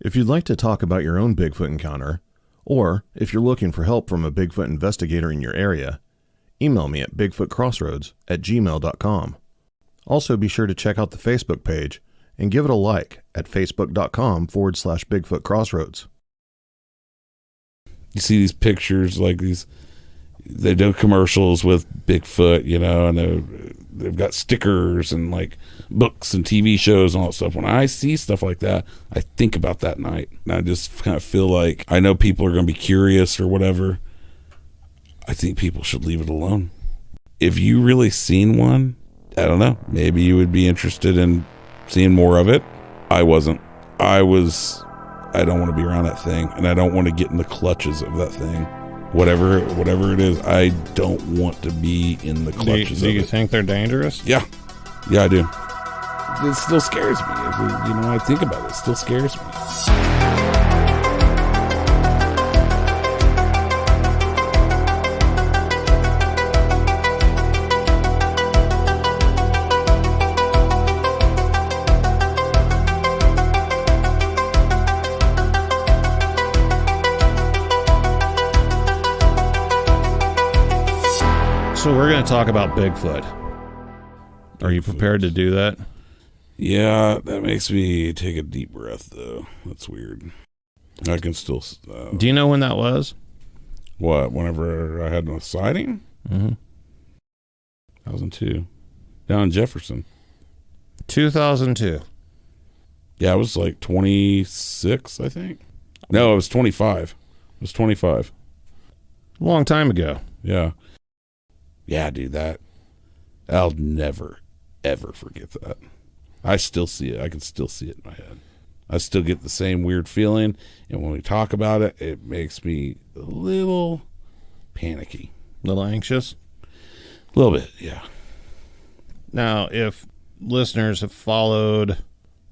If you'd like to talk about your own Bigfoot encounter, or if you're looking for help from a Bigfoot investigator in your area, email me at bigfootcrossroads@gmail.com. Also, be sure to check out the Facebook page and give it a like at facebook.com/Bigfoot Crossroads. You see these pictures, like they do commercials with Bigfoot, and they've got stickers and like books and TV shows and all that stuff. When I see stuff like that, I think about that night. And I just kind of feel like, I know people are going to be curious or whatever. I think people should leave it alone. If you really seen one, I don't know, maybe you would be interested in seeing more of it. I wasn't. I don't want to be around that thing, and I don't want to get in the clutches of that thing. Whatever it is, I don't want to be in the clutches of it. Do you think they're dangerous? Yeah, I do. It still scares me. I think about it. It still scares me. So we're going to talk about Bigfoot. Are you prepared to do that? Yeah, that makes me take a deep breath, though. That's weird. I can still... Do you know when that was? What? Whenever I had a sighting? Mm-hmm. 2002. Down in Jefferson. 2002. Yeah, I was like 26, I think. No, I was 25. A long time ago. Yeah. Yeah, dude, I'll never, ever forget that. I still see it. I can still see it in my head. I still get the same weird feeling. And when we talk about it, it makes me a little panicky. A little anxious? A little bit, yeah. Now, if listeners have followed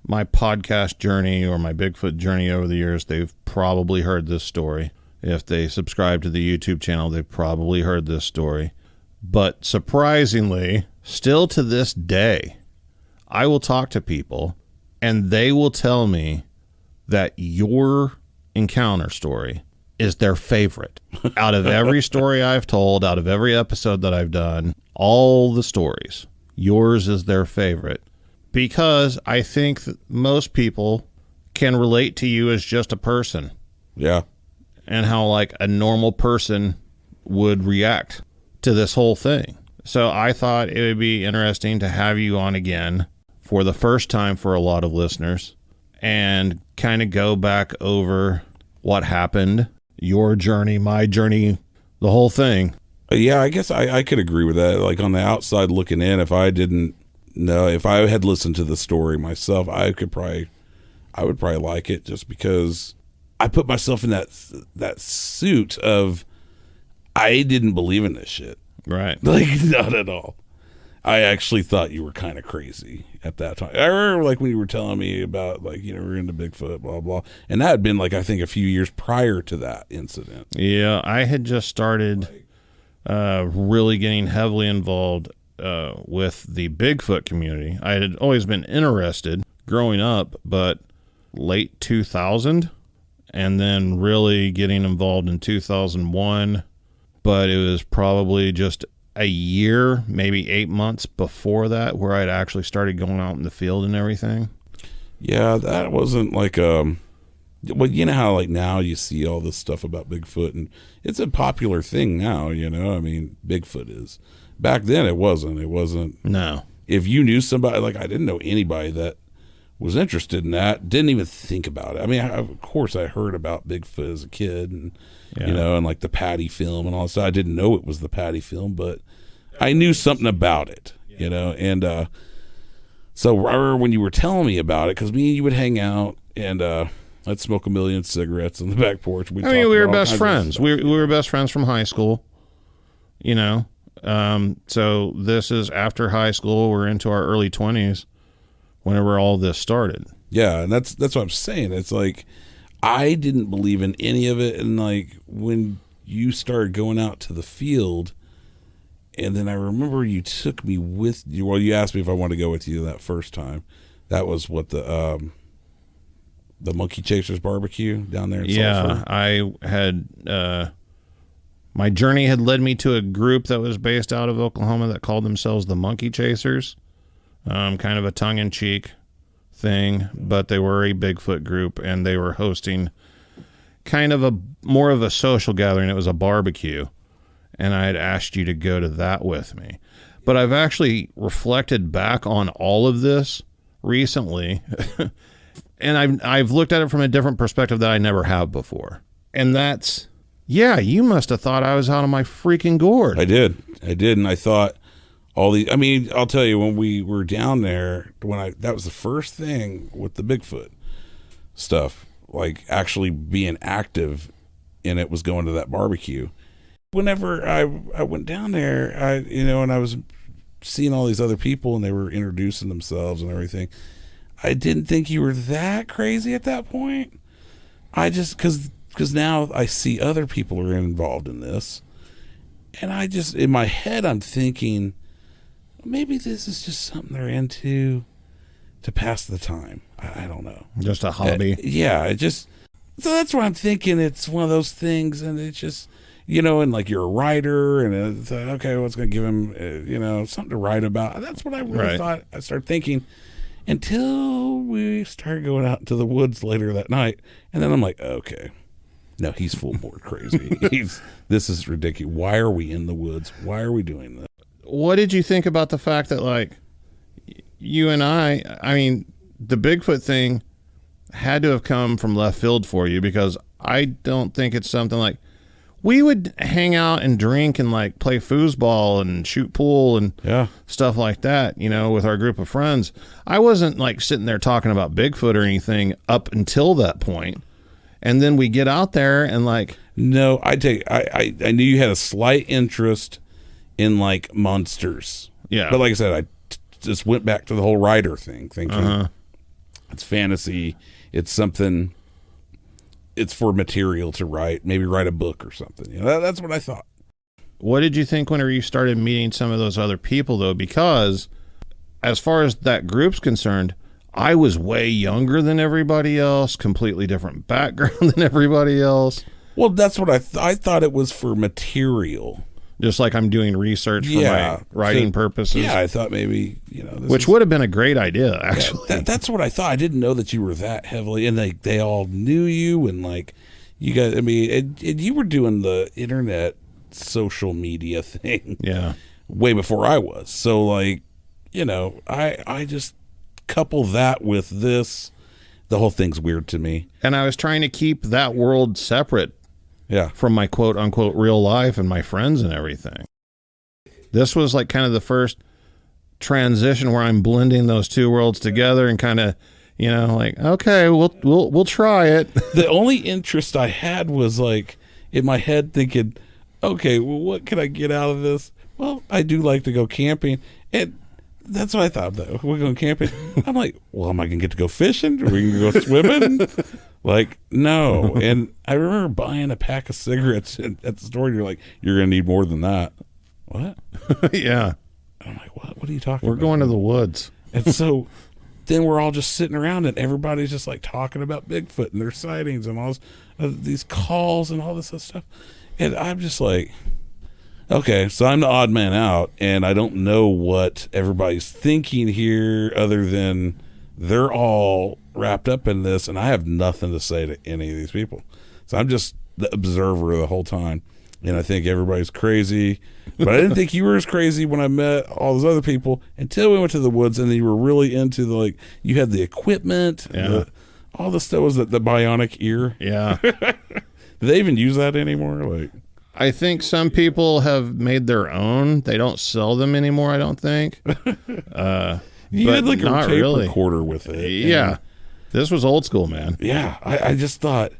my podcast journey or my Bigfoot journey over the years, they've probably heard this story. If they subscribe to the YouTube channel, they've probably heard this story. But surprisingly, still to this day, I will talk to people and they will tell me that your encounter story is their favorite. Out of every story I've told, out of every episode that I've done, all the stories, yours is their favorite. Because I think that most people can relate to you as just a person. Yeah. And how like a normal person would react to this whole thing. So I thought it would be interesting to have you on again for the first time for a lot of listeners and kind of go back over what happened, your journey, my journey, the whole thing. Yeah, I guess I could agree with that. Like on the outside looking in, if I didn't know, if I had listened to the story myself, I would probably like it, just because I put myself in that suit of, I didn't believe in this shit. Right. Like, not at all. I actually thought you were kind of crazy at that time. I remember, like, when you were telling me about, like, we're into Bigfoot, blah, blah. And that had been, like, I think a few years prior to that incident. Yeah, I had just started really getting heavily involved with the Bigfoot community. I had always been interested growing up, but late 2000, and then really getting involved in 2001. But it was probably just a year, maybe 8 months before that, where I'd actually started going out in the field and everything. Yeah, that wasn't like well, you know how like now you see all this stuff about Bigfoot, and it's a popular thing now, I mean, Bigfoot is. Back then it wasn't. No. If you knew somebody, like, I didn't know anybody that was interested in that, didn't even think about it. I mean, of course I heard about Bigfoot as a kid, and and like the Patty film and all that stuff. I didn't know it was the Patty film, but I knew something about it, and so when you were telling me about it, because me and you would hang out, and I'd smoke a million cigarettes on the back porch. We were best friends. We were best friends from high school, so this is after high school. We're into our early 20s whenever all this started. Yeah, and that's what I'm saying. It's like, I didn't believe in any of it, and like when you started going out to the field, and then I remember you took me with you. Well, you asked me if I wanted to go with you that first time. That was what the The Monkey Chasers barbecue down there in Yeah, Sulphur. I had my journey had led me to a group that was based out of Oklahoma that called themselves the Monkey Chasers. Kind of a tongue-in-cheek thing, but they were a Bigfoot group, and they were hosting kind of a more of a social gathering. It was a barbecue, and I had asked you to go to that with me. But I've actually reflected back on all of this recently, and I've looked at it from a different perspective that I never have before. And that's, yeah, you must have thought I was out of my freaking gourd. I did, and I thought I mean, I'll tell you, when we were down there, that was the first thing with the Bigfoot stuff, like actually being active in it, was going to that barbecue. Whenever I went down there, and I was seeing all these other people and they were introducing themselves and everything, I didn't think you were that crazy at that point. I just, because now I see other people are involved in this, and I just, in my head, I'm thinking, maybe this is just something they're into to pass the time. I don't know. Just a hobby. So that's what I'm thinking. It's one of those things, and it's just, and like you're a writer, and it's like, okay, what's going to give him, something to write about? That's what I really thought. I started thinking until we started going out into the woods later that night, and then I'm like, okay, no, he's full board crazy. This is ridiculous. Why are we in the woods? Why are we doing this? What did you think about the fact that, like, you and I mean, the Bigfoot thing had to have come from left field for you, because I don't think it's something like, we would hang out and drink and like play foosball and shoot pool and stuff like that, with our group of friends. I wasn't like sitting there talking about Bigfoot or anything up until that point. And then we get out there and like, no, I knew you had a slight interest in like monsters. Yeah. But like I said, I just went back to the whole writer thing, thinking it's fantasy. It's something, it's for material to write, maybe write a book or something. That's what I thought. What did you think whenever you started meeting some of those other people, though? Because as far as that group's concerned, I was way younger than everybody else, completely different background than everybody else. Well, that's what I thought it was for material. Just like I'm doing research for my writing purposes. Yeah, I thought maybe, which would have been a great idea, actually. Yeah, that's what I thought. I didn't know that you were that heavily, and they all knew you, and like, you guys, I mean, and you were doing the internet social media thing. Yeah. Way before I was. So like, I just couple that with this. The whole thing's weird to me. And I was trying to keep that world separate. Yeah. From my quote unquote real life and my friends and everything. This was like kind of the first transition where I'm blending those two worlds together and kind of, like, okay, we'll try it. The only interest I had was like in my head thinking, okay, well, what can I get out of this? Well, I do like to go camping, and that's what I thought, though. We're going camping. I'm like, well, am I going to get to go fishing? Are we going to go swimming? Like, no. And I remember buying a pack of cigarettes at the store, and you're like, you're going to need more than that. What? Yeah. I'm like, what are you talking about? We're going to the woods. And so then we're all just sitting around, and everybody's just like talking about Bigfoot and their sightings and all this, these calls and all this other stuff. And I'm just like, okay, so I'm the odd man out, and I don't know what everybody's thinking here other than they're all wrapped up in this, and I have nothing to say to any of these people. So I'm just the observer the whole time, and I think everybody's crazy. But I didn't think you were as crazy when I met all those other people until we went to the woods, and then you were really into the, like, you had the equipment, all the stuff. Was the bionic ear? Yeah. Do they even use that anymore? Like, I think some people have made their own. They don't sell them anymore, I don't think. You had like a tape really. Recorder with it. Yeah. This was old school, man. Yeah. I just thought,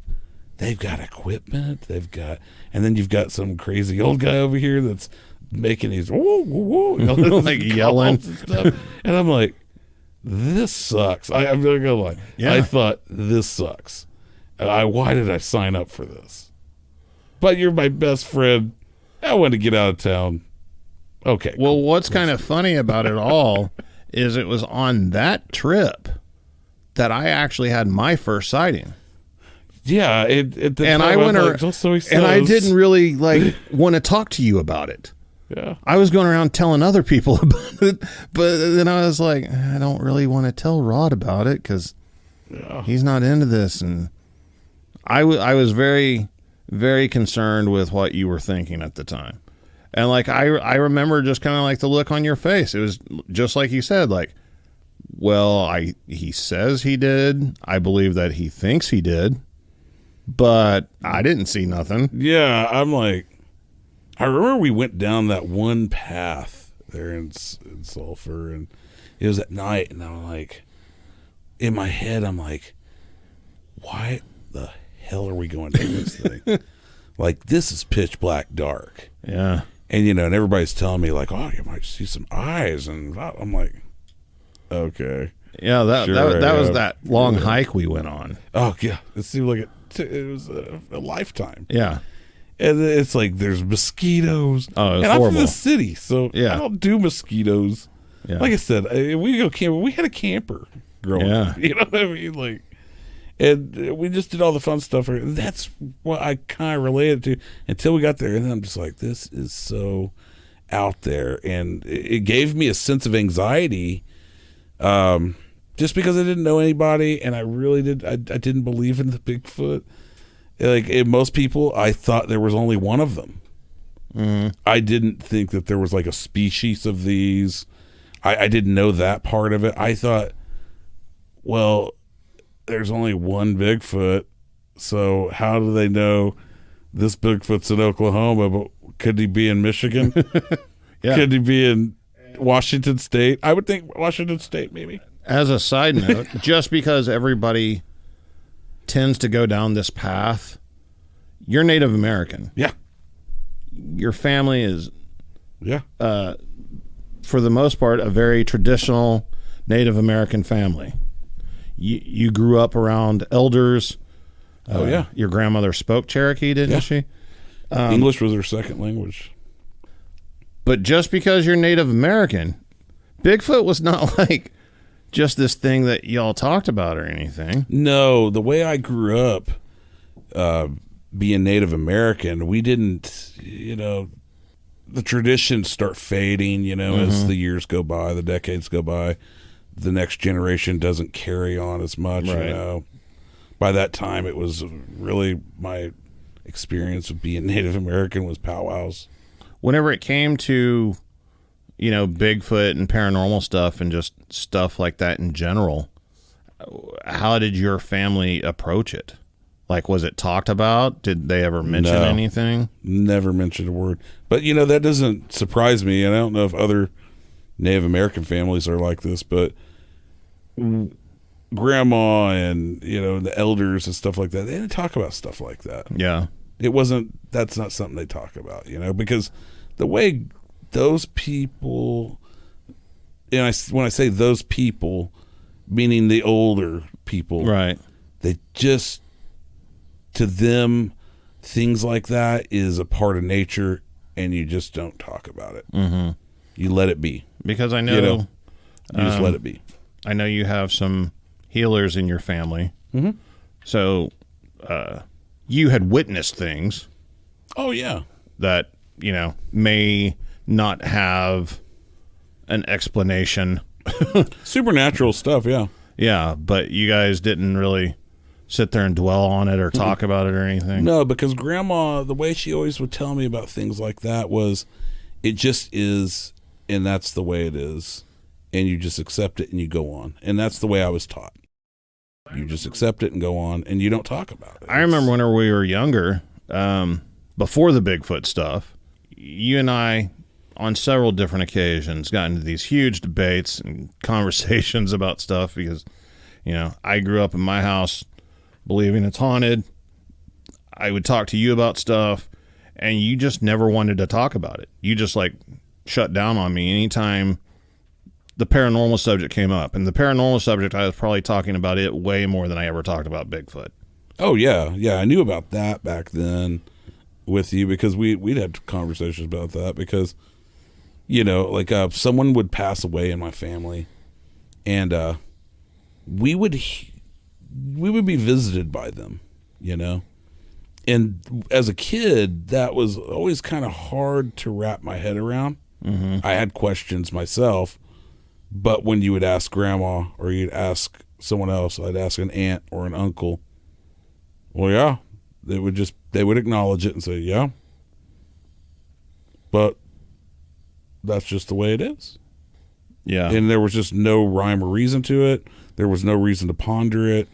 they've got equipment. And then you've got some crazy old guy over here that's making these woo, woo, woo, like yelling and stuff. And I'm like, this sucks. I'm not gonna lie. Yeah. I thought, this sucks. Why did I sign up for this? But you're my best friend. I want to get out of town. Okay. Well, what's kind of funny about it all is it was on that trip that I actually had my first sighting. Yeah, And I went around, and I didn't really like want to talk to you about it. Yeah, I was going around telling other people about it, but then I was like, I don't really want to tell Rod about it because he's not into this, and I was very, very concerned with what you were thinking at the time, and like I remember just kind of like the look on your face. It was just like you said, like, well, he says he did. I believe that he thinks he did. But I didn't see nothing. Yeah, I'm like, I remember we went down that one path there in Sulphur, and it was at night, and I'm like, in my head, I'm like, why the hell are we going down this thing? Like, this is pitch black dark. Yeah. And, and everybody's telling me, like, oh, you might see some eyes, and I'm like, okay. Yeah, that was that long hike we went on. Oh, yeah. It seemed like it was a lifetime. Yeah. And it's like there's mosquitoes. Oh, it was and horrible. I'm from the city, so yeah. I don't do mosquitoes. Yeah. Like I said, we go camping. We had a camper growing up. You know what I mean? Like, and we just did all the fun stuff. That's what I kind of related to until we got there. And then I'm just like, this is so out there. And it gave me a sense of anxiety. Just because I didn't know anybody, and I really didn't believe in the Bigfoot. Like most people, I thought there was only one of them. Mm-hmm. I didn't think that there was like a species of these. I didn't know that part of it. I thought, well, there's only one Bigfoot, so how do they know this Bigfoot's in Oklahoma? But could he be in Michigan? Yeah. Could he be in Washington State? I would think Washington State, maybe. As a side note, just because everybody tends to go down this path, you're Native American. Yeah. Your family is, for the most part, a very traditional Native American family. You grew up around elders. Your grandmother spoke Cherokee, didn't she? English was her second language. But just because you're Native American, Bigfoot was not like just this thing that y'all talked about or anything. No, the way I grew up being Native American, we didn't, the traditions start fading, as the years go by, the decades go by. The next generation doesn't carry on as much, right. By that time, it was really my experience of being Native American was powwows. Whenever it came to Bigfoot and paranormal stuff and just stuff like that in general, how did your family approach it? Like, was it talked about? Did they ever mention anything? Never mentioned a word. But, that doesn't surprise me. And I don't know if other Native American families are like this, but grandma and, the elders and stuff like that, they didn't talk about stuff like that. Yeah. That's not something they talk about, because the way those people, and when I say those people, meaning the older people, right? They just, to them, things like that is a part of nature, and you just don't talk about it. Mm-hmm. You let it be. Because I know, you just let it be. I know you have some healers in your family, so you had witnessed things. Oh yeah, that may not have an explanation. Supernatural stuff, yeah, but you guys didn't really sit there and dwell on it or talk about it or anything. No, because grandma, the way she always would tell me about things like that was, it just is, and that's the way it is, and you just accept it and you go on, and that's the way I was taught. You just accept it and go on, and you don't talk about it. I remember whenever we were younger, before the Bigfoot stuff, you and I, on several different occasions, got into these huge debates and conversations about stuff because, I grew up in my house believing it's haunted. I would talk to you about stuff, and you just never wanted to talk about it. You just, shut down on me anytime the paranormal subject came up. And the paranormal subject, I was probably talking about it way more than I ever talked about Bigfoot. Oh, yeah. Yeah, I knew about that back then with you because we'd had conversations about that because, someone would pass away in my family and we would be visited by them, you know? And as a kid, that was always kind of hard to wrap my head around. I had questions myself, but when you would ask grandma or you'd ask someone else, I'd ask an aunt or an uncle, well, yeah, they would acknowledge it and say, yeah, but that's just the way it is. Yeah. And there was just no rhyme or reason to it. There was no reason to ponder it.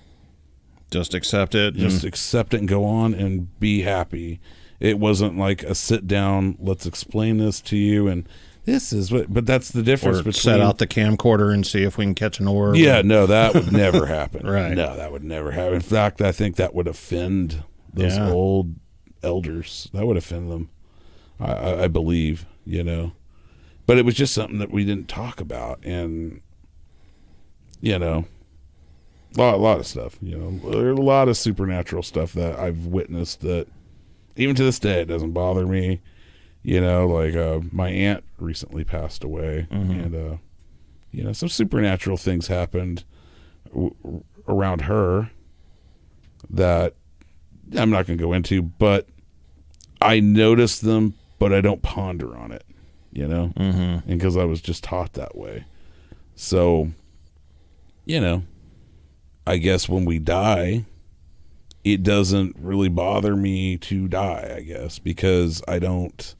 Just accept it. Just accept it and go on and be happy. It wasn't like a sit down, let's explain this to you, and this is what, but that's the difference between. Set out the camcorder and see if we can catch an orb. Yeah, no, that would never happen. Right. No, that would never happen. In fact, I think that would offend those old elders. That would offend them, I believe, you know. But it was just something that we didn't talk about, and, you know, a lot of stuff, you know. There's a lot of supernatural stuff that I've witnessed that even to this day it doesn't bother me, you know. Like my aunt recently passed away, and you know, some supernatural things happened around her that I'm not going to go into, but I noticed them, but I don't ponder on it, you know, and because I was just taught that way. So, you know, I guess when we die, it doesn't really bother me to die, I guess, because I don't,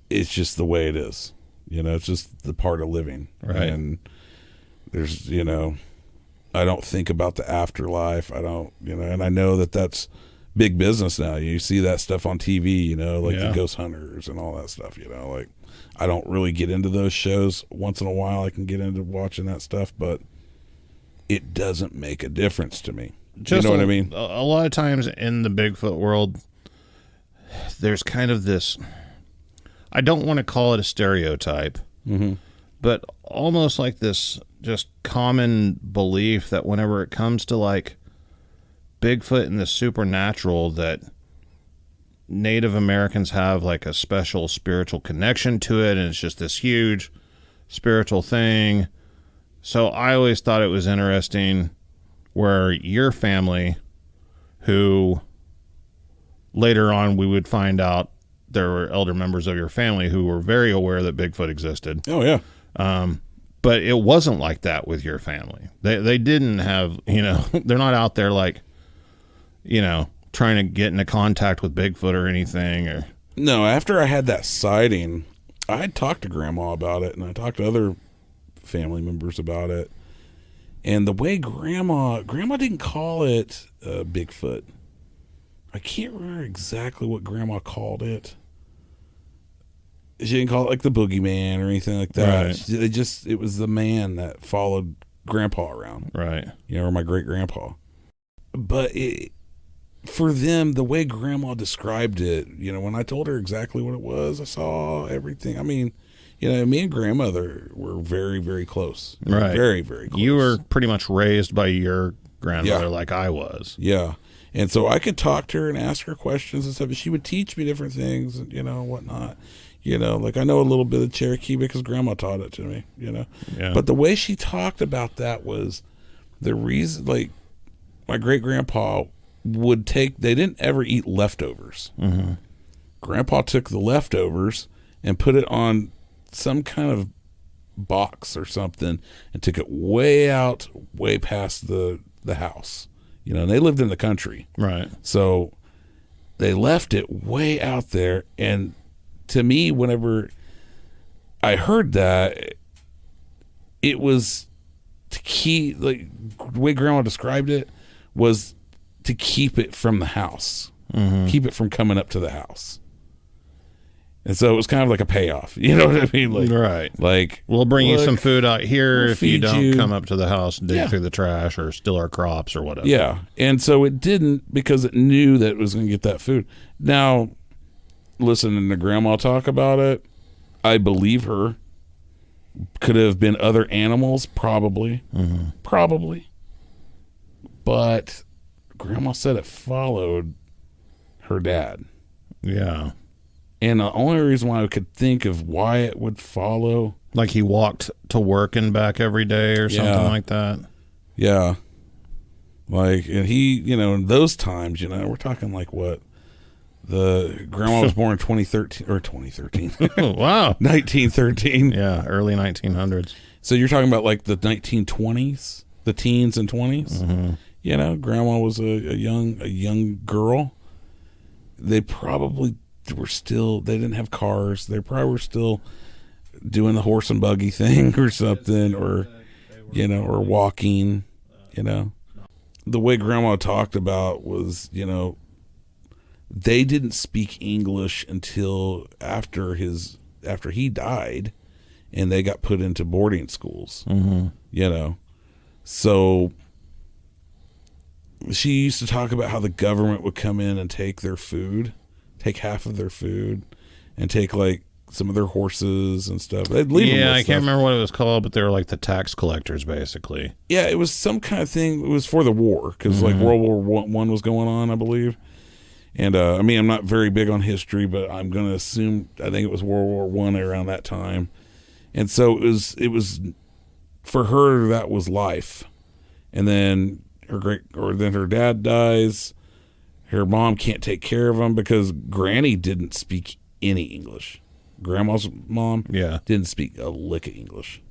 it's just the way it is. You know, it's just the part of living. Right. And there's, you know, I don't think about the afterlife. I don't, you know, and I know that that's big business now. You see that stuff on TV, you know, like the ghost hunters and all that stuff, you know, like I don't really get into those shows. Once in a while I can get into watching that stuff, but it doesn't make a difference to me. Just you know what I mean? A lot of times in the Bigfoot world, there's kind of this, I don't want to call it a stereotype, but almost like this just common belief that whenever it comes to like Bigfoot and the supernatural, that Native Americans have like a special spiritual connection to it, and it's just this huge spiritual thing. So I always thought it was interesting where your family, who later on we would find out there were elder members of your family who were very aware that Bigfoot existed. Oh, yeah. But it wasn't like that with your family. They didn't have, you know, they're not out there like, you know, trying to get into contact with Bigfoot or anything. Or no, after I had that sighting, I had talked to Grandma about it, and I talked to other family members about it. And the way Grandma didn't call it Bigfoot. I can't remember exactly what Grandma called it. She didn't call it like the boogeyman or anything like that. Right. It was the man that followed Grandpa around. right. You know, or my great grandpa. But for them, the way Grandma described it, you know, when I told her exactly what it was, I saw everything. I mean, you know, me and grandmother were very, very close. Right. Very, very close. You were pretty much raised by your grandmother like I was. Yeah. And so I could talk to her and ask her questions and stuff. And she would teach me different things, and, you know, whatnot. You know, like I know a little bit of Cherokee because Grandma taught it to me, you know. Yeah. But the way she talked about that was the reason, like, my great-grandpa would they didn't ever eat leftovers. Grandpa took the leftovers and put it on some kind of box or something and took it way out, way past the house. You know, and they lived in the country. Right. So they left it way out there. And to me, whenever I heard that, it was to keep, like, the way Grandma described it was to keep it from the house, keep it from coming up to the house. And so it was kind of like a payoff. You know what I mean? Like, Right. Like, We'll bring you look, some food out here we'll if you feed don't you. come up to the house and dig through the trash or steal our crops or whatever. Yeah. And so it didn't, because it knew that it was going to get that food. Now, listening to Grandma talk about it, I believe her. Could have been other animals, probably. Probably. But Grandma said it followed her dad. Yeah. And the only reason why I could think of why it would follow, Like he walked to work and back every day or something Yeah. like that. Yeah. Like, and he, in those times, we're talking like what? The grandma was born in 2013. Wow. 1913. Yeah, early 1900s. So you're talking about like the 1920s, the teens and 20s. Mm-hmm. Grandma was a young girl. They probably they didn't have cars. They probably were still doing the horse and buggy thing or something, or walking. The way grandma talked about was, they didn't speak English until after he died, and they got put into boarding schools. Mm-hmm. So she used to talk about how the government would come in and take half of their food, and take like some of their horses and stuff. They'd leave them with I stuff. can't remember what it was called, but they were like the tax collectors, basically. Yeah, it was some kind of thing. It was for the war, because like World War One was going on, I believe. And I'm not very big on history, but I'm going to assume I think it was World War One around that time. And so it was for her, that was life. And then her dad dies. Her mom can't take care of him because Granny didn't speak any English. Grandma's mom didn't speak a lick of English.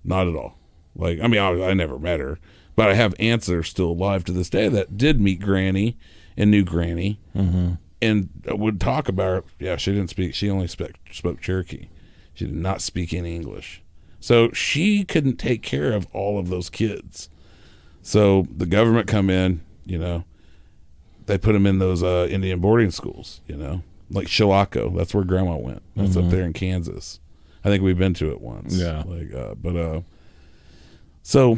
Not at all. Like, I never met her, but I have aunts that are still alive to this day that did meet Granny and knew Granny, and would talk about her. Yeah, she didn't speak. She only spoke Cherokee. She did not speak any English. So she couldn't take care of all of those kids. So the government come in, they put them in those Indian boarding schools, like Chilocco. That's where Grandma went. That's up there in Kansas. I think we've been to it once. Yeah. So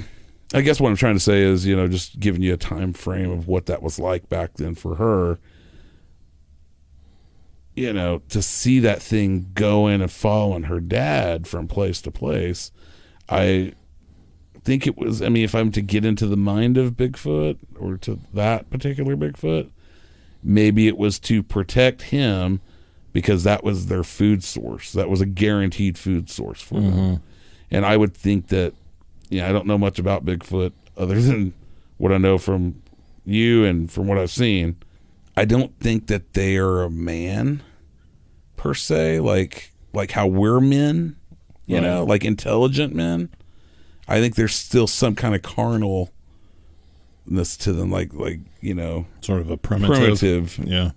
I guess what I'm trying to say is, just giving you a time frame of what that was like back then for her, to see that thing going and following her dad from place to place. I think it was, if I'm to get into the mind of Bigfoot, or to that particular Bigfoot, maybe it was to protect him because that was their food source. That was a guaranteed food source for them. And I would think that, I don't know much about Bigfoot other than what I know from you and from what I've seen. I don't think that they are a man per se, like how we're men, like intelligent men. I think there's still some kind of carnalness to them, like sort of a primitive. Yeah.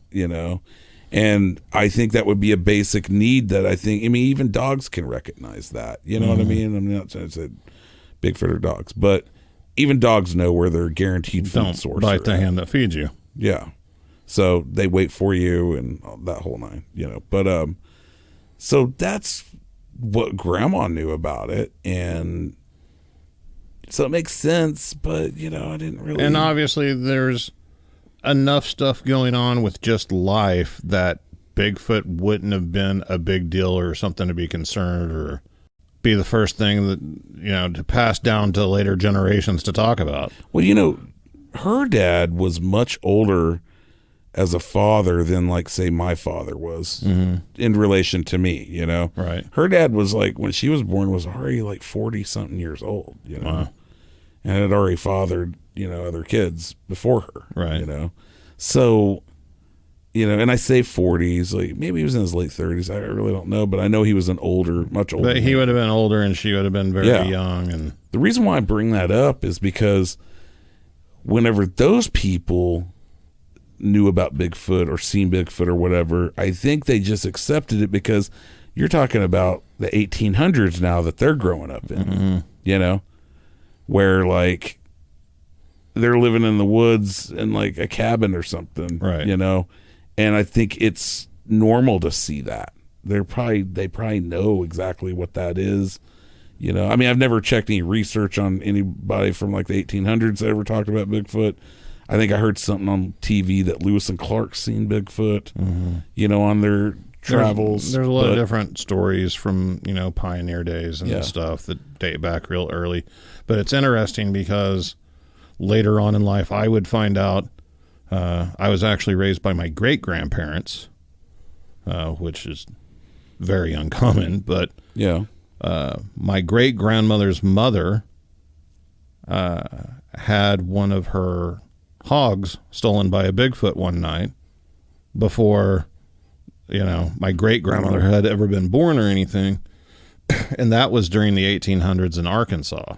And I think that would be a basic need that I think, even dogs can recognize that. You know what I mean? I'm not trying to say Bigfoot or dogs, but even dogs know where their guaranteed food source. Don't bite the hand that feeds you. Yeah. So they wait for you and that whole nine, But so that's what Grandma knew about it, and so it makes sense. But I didn't really. And obviously, there's enough stuff going on with just life that Bigfoot wouldn't have been a big deal or something to be concerned or be the first thing that to pass down to later generations to talk about. Well, her dad was much older as a father than, like, say, my father was in relation to me, Right. Her dad was, like, when she was born, was already, like, 40-something years old, Wow. And had already fathered, other kids before her, Right. So, and I say 40s, like, maybe he was in his late 30s. I really don't know, but I know he was much older. But he would have been older and she would have been very young. And the reason why I bring that up is because whenever those people knew about Bigfoot or seen Bigfoot or whatever, I think they just accepted it because you're talking about the 1800s now that they're growing up in, where, like, they're living in the woods in, like, a cabin or something, right? And I think it's normal to see that. They probably know exactly what that is. I've never checked any research on anybody from, like, the 1800s that ever talked about Bigfoot. I think I heard something on TV that Lewis and Clark seen Bigfoot, on their travels. There's a lot of different stories from, pioneer days and stuff that date back real early. But it's interesting because later on in life, I would find out I was actually raised by my great-grandparents, which is very uncommon. But my great-grandmother's mother had one of her hogs stolen by a Bigfoot one night before, my great-grandmother had ever been born or anything. And that was during the 1800s in Arkansas.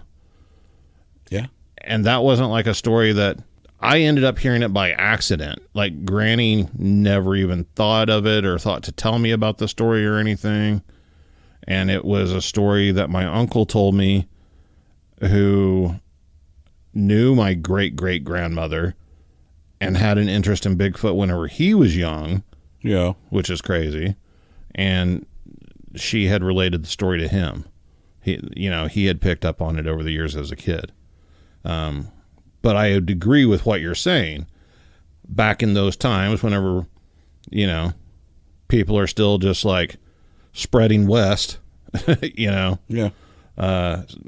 Yeah. And that wasn't like a story that I ended up hearing it by accident. Like, Granny never even thought of it or thought to tell me about the story or anything. And it was a story that my uncle told me, who knew my great-great-grandmother and had an interest in Bigfoot whenever he was young. Yeah. Which is crazy. And she had related the story to him. He had picked up on it over the years as a kid. But I would agree with what you're saying. Back in those times, whenever, people are still just like spreading west, Yeah.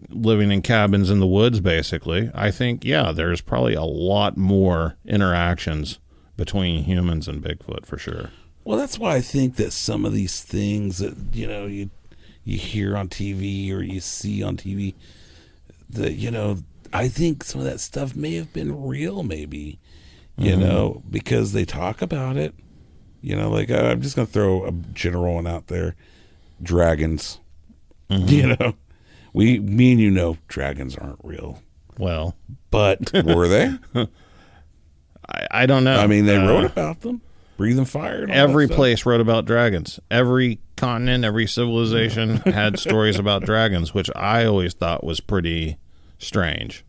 living in cabins in the woods, basically, I think, there's probably a lot more interactions between humans and Bigfoot for sure. Well, that's why I think that some of these things that, you hear on TV or you see on TV, that, I think some of that stuff may have been real, maybe, because they talk about it. Like, I'm just going to throw a general one out there. Dragons. Me and dragons aren't real. Well. But were they? I don't know. I mean, they wrote about them. Breathing fire. And all every that stuff. place wrote about dragons. Every continent, every civilization had stories about dragons, which I always thought was pretty strange.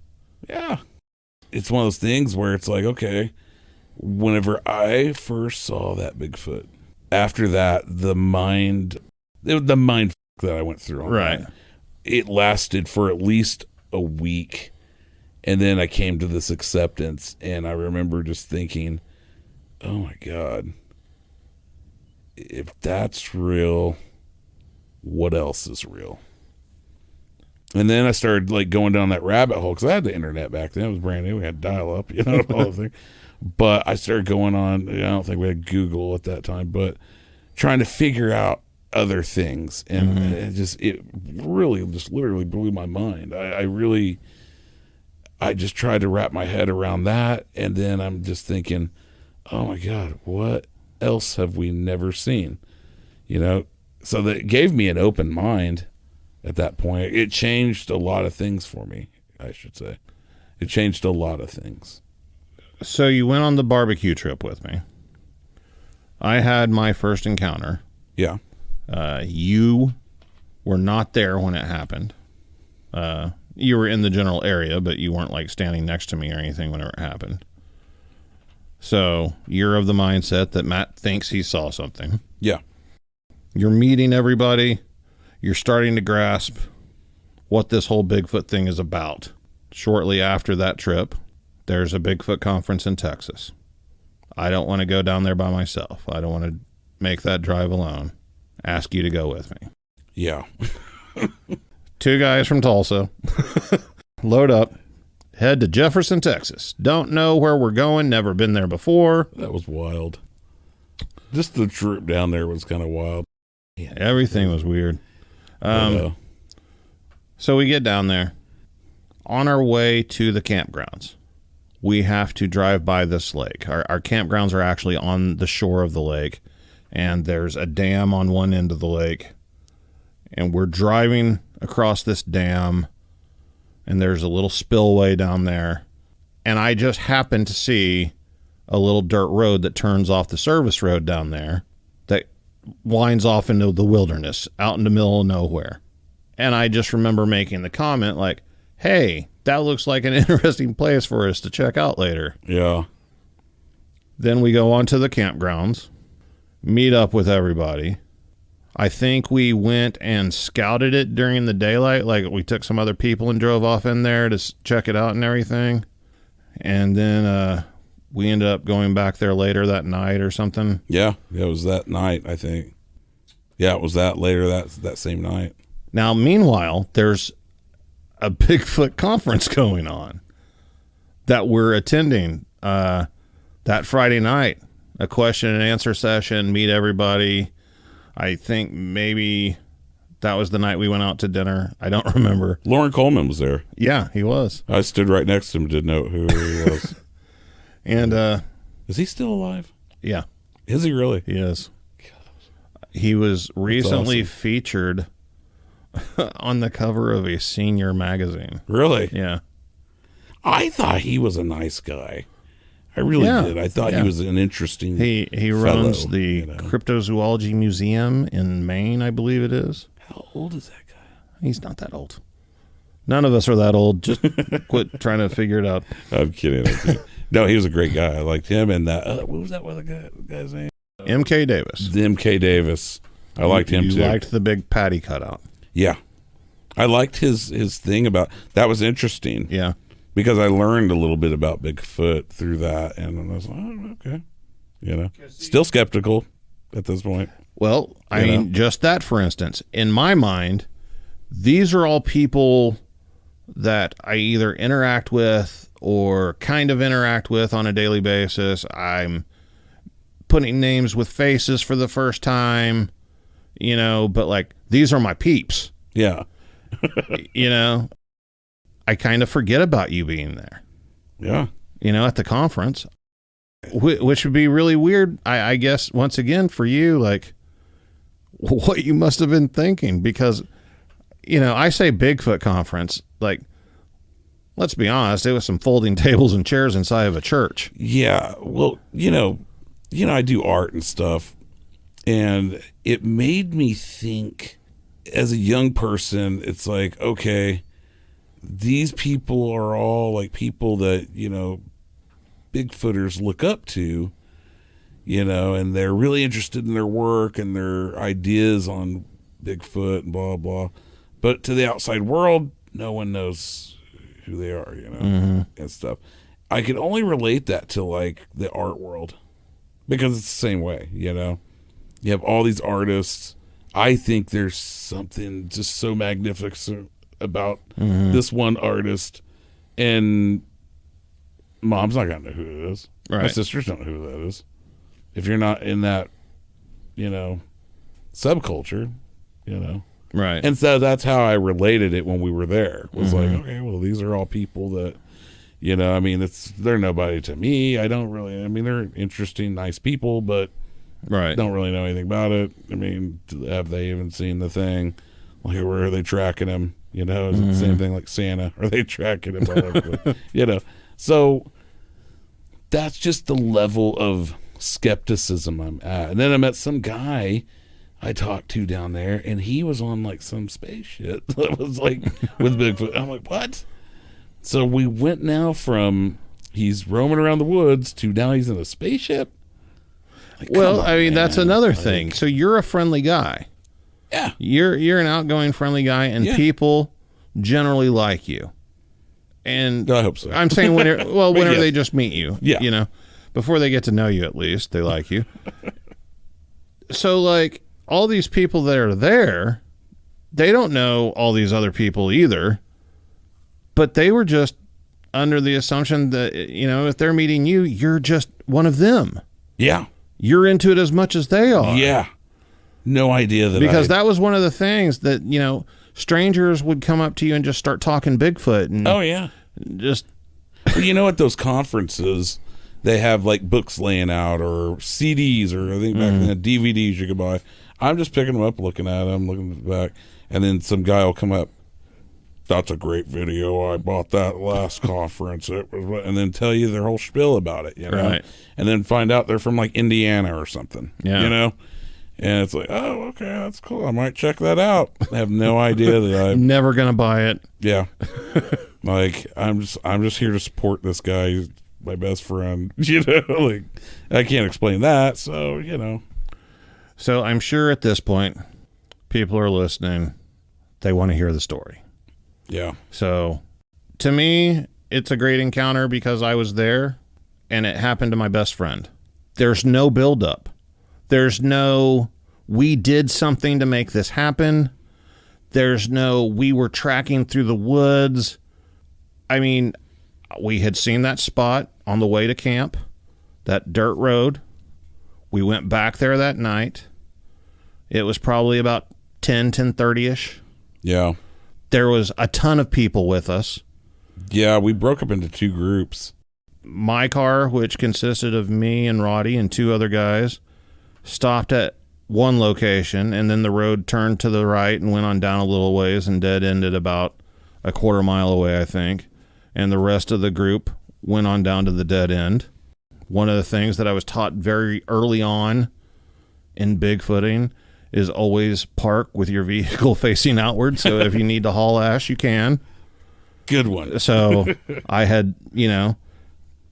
Yeah. It's one of those things where it's like, okay, whenever I first saw that Bigfoot, after that, the mind that I went through on right. that, it lasted for at least a week. And then I came to this acceptance, and I remember just thinking, oh my God, if that's real, what else is real? And then I started like going down that rabbit hole, because I had the internet back then. It was brand new. We had dial-up, all the thing. But I started going on, I don't think we had Google at that time, but trying to figure out other things. And it really just literally blew my mind. I just tried to wrap my head around that. And then I'm just thinking, oh my God, what else have we never seen? So that gave me an open mind at that point. It changed a lot of things for me, I should say. It changed a lot of things. So you went on the barbecue trip with me. I had my first encounter. Yeah. You were not there when it happened. You were in the general area, but you weren't like standing next to me or anything whenever it happened. So you're of the mindset that Matt thinks he saw something. Yeah. You're meeting everybody. You're starting to grasp what this whole Bigfoot thing is about. Shortly after that trip, there's a Bigfoot conference in Texas. I don't want to go down there by myself. I don't want to make that drive alone. Ask you to go with me. Yeah. 2 guys from Tulsa. Load up. Head to Jefferson, Texas. Don't know where we're going. Never been there before. That was wild. Just the trip down there was kind of wild. Yeah, everything was weird. So we get down there. On our way to the campgrounds, we have to drive by this lake. Our campgrounds are actually on the shore of the lake, and there's a dam on one end of the lake. And we're driving across this dam, and there's a little spillway down there. And I just happened to see a little dirt road that turns off the service road down there that winds off into the wilderness, out in the middle of nowhere. And I just remember making the comment like, hey, that looks like an interesting place for us to check out later. Yeah. Then we go on to the campgrounds, meet up with everybody. I think we went and scouted it during the daylight. Like, we took some other people and drove off in there to check it out and everything. And then we ended up going back there later that night or something. Yeah, it was that night, I think. Yeah, it was that later that same night. Now, meanwhile, there's a Bigfoot conference going on that we're attending that Friday night. A question and answer session, meet everybody. I think maybe That was the night we went out to dinner. I don't remember. Lauren Coleman was there. Yeah, he was. I stood right next to him, didn't know who he was. And is he still alive? yeah, Is he really? he is. He was recently awesome. featured on the cover of a senior magazine. Really? Yeah. I thought he was a nice guy. I really Yeah, did. I thought yeah. he was an interesting He fellow, runs the you know. Cryptozoology Museum in Maine, I believe it is. How old is that guy? He's not that old. None of us are that old. Just quit trying to figure it out. I'm kidding. No, he was a great guy. I liked him and that. What was that other guy's name? M.K. Davis. M.K. Davis. I liked him you too. liked the big patty cutout. Yeah. I liked his thing about that was interesting. Yeah. Because I learned a little bit about Bigfoot through that, and I was like, oh, okay. You know, still skeptical at this point. Well, I You mean, know? just that, for instance, in my mind, these are all people that I either interact with or kind of interact with on a daily basis. I'm putting names with faces for the first time, you know, but like, these are my peeps, Yeah. you know. I kind of forget about you being there, Yeah. you know, at the conference, which would be really weird, I guess, once again, for you, like, what you must have been thinking, because, you know, I say Bigfoot conference, like, let's be honest, it was some folding tables and chairs inside of a church. Yeah. Well, you know, I do art and stuff, and it made me think as a young person, it's like, okay, these people are all like people that, you know, Bigfooters look up to, you know, and they're really interested in their work and their ideas on Bigfoot and blah, blah. But to the outside world, no one knows who they are, you know, and stuff. I can only relate that to like the art world because it's the same way, you know. You have all these artists. I think there's something just so magnificent about this one artist, and mom's not gonna know who it is. My Right. sisters don't know who that is. If you're not in that, you know, subculture, you know. Right. And so that's how I related it when we were there. Was like, okay, well, these are all people that, you know, I mean, they're nobody to me. I mean, they're interesting, nice people, but right. don't really know anything about it. I mean, have they even seen the thing? Like, where are they tracking him? You know, is it the same thing like Santa? Are they tracking him? You know, so that's just the level of skepticism I'm at. And then I met some guy I talked to down there, and he was on like some space shit that was like with Bigfoot. I'm like, what? So we went now from he's roaming around the woods to now he's in a spaceship. Like, Well, come on, I mean, that's man. another Like, thing. So you're a friendly guy. Yeah. You're an outgoing, friendly guy, and Yeah. people generally like you. And I hope so. I'm saying whenever yeah. they just meet you, Yeah. you know, before they get to know you, at least they like you. So like all these people that are there, they don't know all these other people either, but they were just under the assumption that, you know, if they're meeting you, you're just one of them. Yeah. You're into it as much as they are. Yeah. No idea that Because that was one of the things that, you know, strangers would come up to you and just start talking Bigfoot and Oh, yeah. just Well, you know, at those conferences, they have like books laying out or CDs or I think back then DVDs you could buy. I'm just picking them up, looking at them, looking at the back, and then some guy will come up. That's a great video. I bought that last conference. It was, and then tell you their whole spiel about it, you know, Right. and then find out they're from like Indiana or something, Yeah. you know, and it's like, oh, okay, that's cool. I might check that out. I have no idea that I never gonna buy it. Yeah. Like I'm just here to support this guy. He's my best friend. You know, like I can't explain that, so you know. So I'm sure at this point, people are listening. They want to hear the story. Yeah. So to me, it's a great encounter because I was there and it happened to my best friend. There's no buildup. There's no, we did something to make this happen. There's no, we were tracking through the woods. I mean, we had seen that spot on the way to camp, that dirt road. We went back there that night. It was probably about 10:30ish. Yeah. There was a ton of people with us. Yeah, we broke up into 2 groups. My car, which consisted of me and Roddy and 2 other guys, stopped at one location, and then the road turned to the right and went on down a little ways and dead-ended about a quarter mile away, I think. And the rest of the group went on down to the dead end. One of the things that I was taught very early on in Bigfooting is always park with your vehicle facing outward. So if you need to haul ash, you can. Good one. So I had,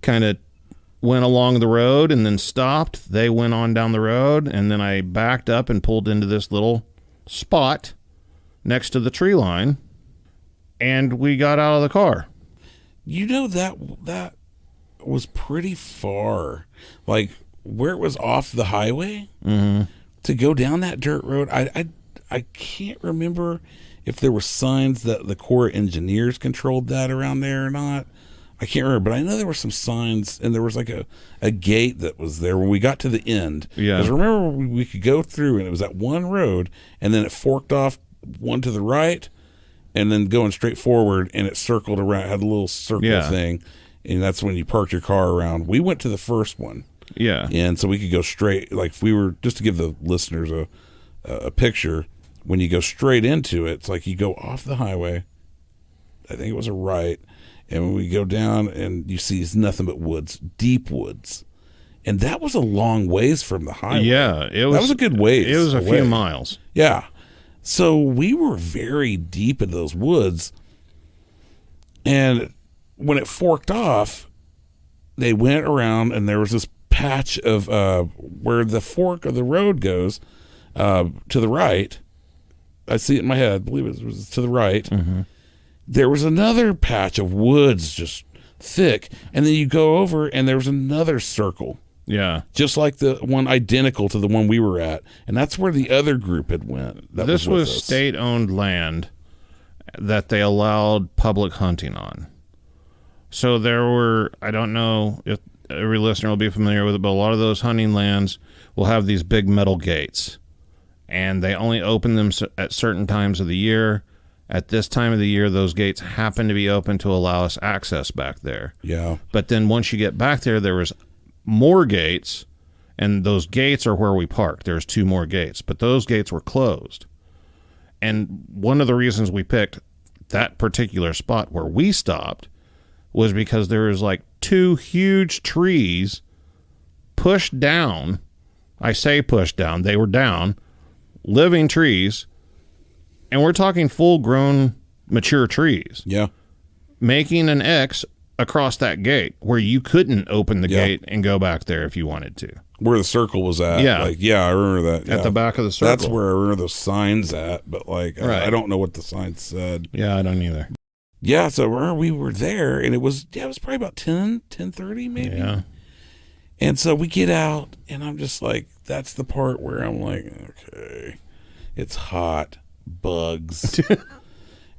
kind of went along the road and then stopped. They went on down the road, and then I backed up and pulled into this little spot next to the tree line, and we got out of the car. That was pretty far. Like, where it was off the highway, to go down that dirt road. I can't remember if there were signs that the Corps of Engineers controlled that around there or not. I can't remember, but I know there were some signs, and there was like a gate that was there when we got to the end. Yeah. Because remember, we could go through, and it was that one road, and then it forked off one to the right, and then going straight forward, and it circled around, had a little circle thing, and that's when you parked your car around. We went to the first one. Yeah. And so we could go straight, like if we were, just to give the listeners a picture, when you go straight into it, it's like you go off the highway, I think it was a right, and when we go down and you see it's nothing but woods, deep woods. And that was a long ways from the highway. Yeah. That was a good ways. It was a away. few miles. Yeah. So we were very deep in those woods. And when it forked off, they went around, and there was this patch of where the fork of the road goes to the right. I see it in my head. I believe it was to the right. Mm-hmm. There was another patch of woods, just thick, and then you go over, and there was another circle. Yeah. Just like the one identical to the one we were at. And that's where the other group had went. This was state-owned land that they allowed public hunting on. So there were, I don't know if every listener will be familiar with it, but a lot of those hunting lands will have these big metal gates. And they only open them at certain times of the year. At this time of the year, those gates happen to be open to allow us access back there. Yeah. But then once you get back there was more gates, and those gates are where we parked. There's 2 more gates, but those gates were closed. And one of the reasons we picked that particular spot where we stopped was because there was like 2 huge trees pushed down. I say pushed down. They were down, living trees. And we're talking full-grown, mature trees. Yeah. Making an X across that gate where you couldn't open the gate and go back there if you wanted to. Where the circle was at. Yeah. Like, yeah, I remember that. At the back of the circle. That's where I remember those signs at, but like, Right. I don't know what the signs said. Yeah, I don't either. Yeah, so we were there, and it was probably about 10:30 maybe. Yeah. And so we get out, and I'm just like, that's the part where I'm like, okay, it's hot, bugs.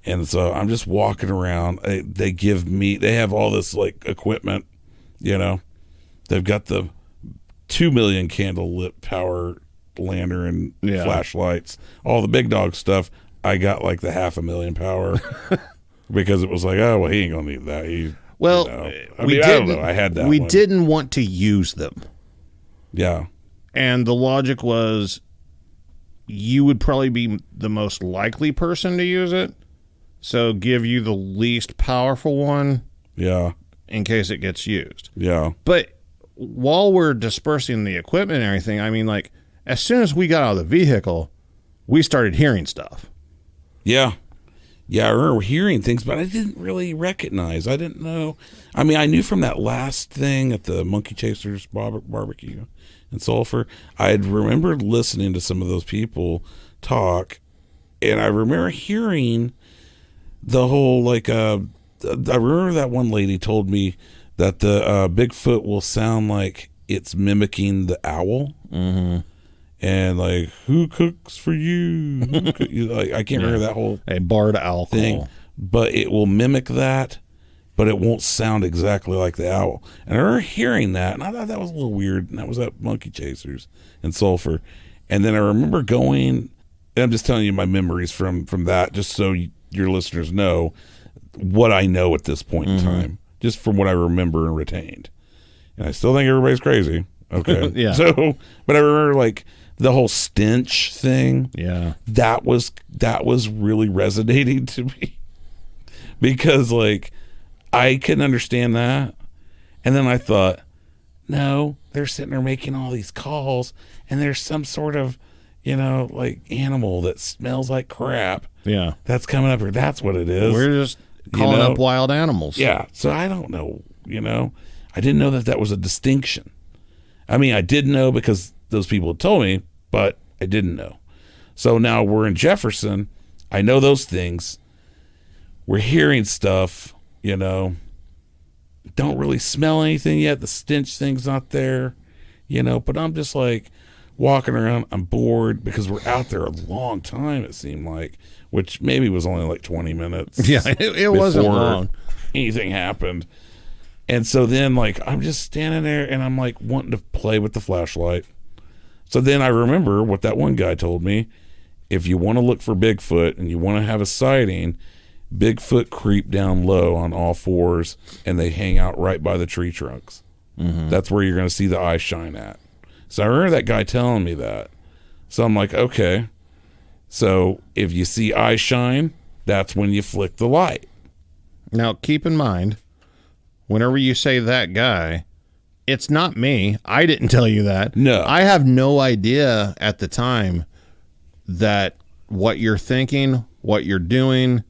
And so I'm just walking around. They have all this like equipment, they've got the 2 million candle lit power lantern flashlights, all the big dog stuff. I got like the 500,000 power because it was like, oh, well, he ain't gonna need that. I don't know. I had that. We didn't want to use them. Yeah. And the logic was you would probably be the most likely person to use it. So give you the least powerful one. Yeah. In case it gets used. Yeah. But while we're dispersing the equipment and everything, I mean, like, as soon as we got out of the vehicle, we started hearing stuff. Yeah. Yeah, I remember hearing things, but I didn't really recognize. I didn't know. I mean, I knew from that last thing at the Monkey Chasers barbecue in Sulphur, I had remembered listening to some of those people talk, and I remember hearing the whole, like, I remember that one lady told me that the Bigfoot will sound like it's mimicking the owl. Mm-hmm. And like, who cooks for you? Like, I can't remember that whole a barred owl thing, call. but it will mimic that, but it won't sound exactly like the owl. And I remember hearing that, and I thought that was a little weird. And that was at Monkey Chasers in Sulphur. And then I remember going And I'm just telling you my memories from that, just so your listeners know what I know at this point in time, just from what I remember and retained. And I still think everybody's crazy. Okay. Yeah. So, but I remember like the whole stench thing. Yeah. That was really resonating to me because like I couldn't understand that. And then I thought, no, they're sitting there making all these calls and there's some sort of, like animal that smells like crap. Yeah. That's coming up here. That's what it is. We're just calling up wild animals. Yeah. So I don't know, I didn't know that was a distinction. I mean, I did know because those people had told me, but I didn't know. So now we're in Jefferson. I know those things. We're hearing stuff, don't really smell anything yet. The stench thing's not there, but I'm just like walking around. I'm bored because we're out there a long time, it seemed like, which maybe was only like 20 minutes. Yeah, it wasn't long. Anything happened. And so then like I'm just standing there and I'm like wanting to play with the flashlight. So then I remember what that one guy told me. If you want to look for Bigfoot and you want to have a sighting, Bigfoot creep down low on all fours and they hang out right by the tree trunks. Mm-hmm. That's where you're going to see the eye shine at. So I remember that guy telling me that. So I'm like, okay. So if you see eye shine, that's when you flick the light. Now, keep in mind, whenever you say that guy, it's not me. I didn't tell you that. No. I have no idea at the time that what you're thinking, what you're doing,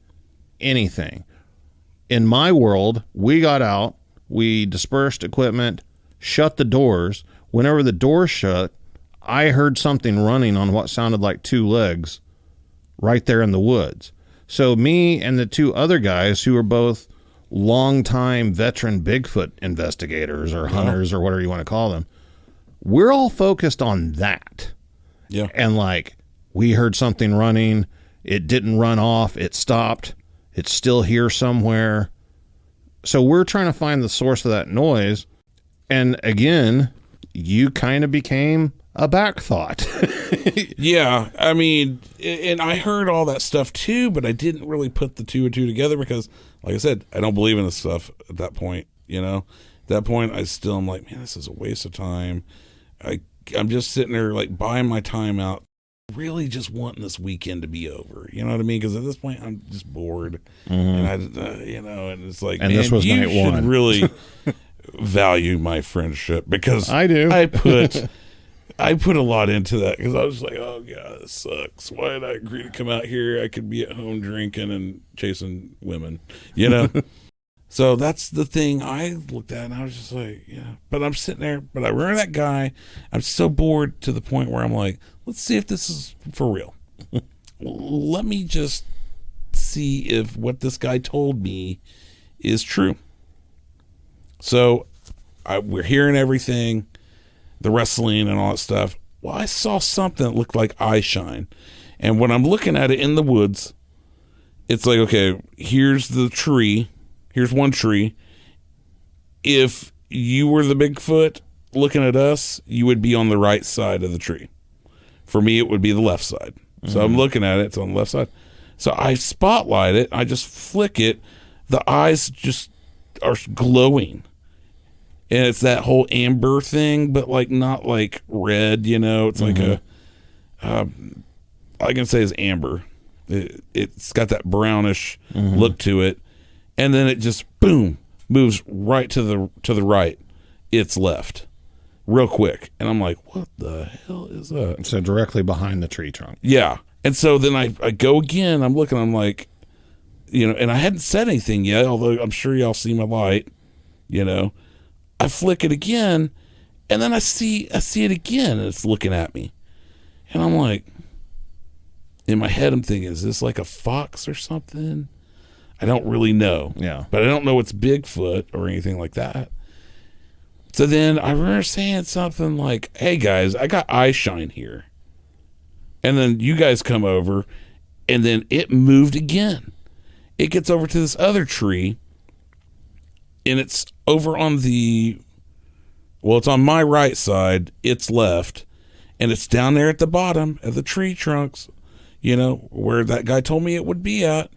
anything. In my world, we got out, we dispersed equipment, shut the doors. Whenever the doors shut, I heard something running on what sounded like two legs right there in the woods. So me and the two other guys who are both longtime veteran Bigfoot investigators or hunters or whatever you want to call them, we're all focused on that. Yeah. And like, we heard something running. It didn't run off. It stopped. It's still here somewhere. So we're trying to find the source of that noise. And again, you kind of became a back thought. Yeah. I mean, and I heard all that stuff too, but I didn't really put the two and two together because, like I said, I don't believe in this stuff at that point, At that point, I'm like, man, this is a waste of time. I'm just sitting there like buying my time out, really just wanting this weekend to be over. You know what I mean? Because at this point, I'm just bored. And and it's like, and man, this was you night should one. Really value my friendship because I do. I put a lot into that because I was like, oh God, this sucks. Why did I agree to come out here? I could be at home drinking and chasing women, So that's the thing I looked at and I was just like, yeah. But I'm sitting there, but I remember that guy. I'm so bored to the point where I'm like, let's see if this is for real. Let me just see if what this guy told me is true. So we're hearing everything, the wrestling and all that stuff. Well, I saw something that looked like eye shine. And when I'm looking at it in the woods, it's like, okay, here's the tree. Here's one tree. If you were the Bigfoot looking at us, you would be on the right side of the tree. For me, it would be the left side. So I'm looking at it. It's on the left side. So I spotlight it. I just flick it. The eyes just are glowing. And it's that whole amber thing, but like not like red, It's like all I can say is amber. It's got that brownish look to it. And then it just, boom, moves right to the right. It's left. Real quick. And I'm like, what the hell is that? So directly behind the tree trunk. Yeah. And so then I go again. I'm looking. I'm like, and I hadn't said anything yet, although I'm sure y'all see my light, I flick it again, and then I see it again, and it's looking at me. And I'm like, in my head, I'm thinking, is this like a fox or something? I don't really know. Yeah. But I don't know it's Bigfoot or anything like that. So then I remember saying something like, hey, guys, I got eye shine here. And then you guys come over, and then it moved again. It gets over to this other tree, and it's over on it's on my right side, it's left, and it's down there at the bottom of the tree trunks, where that guy told me it would be at.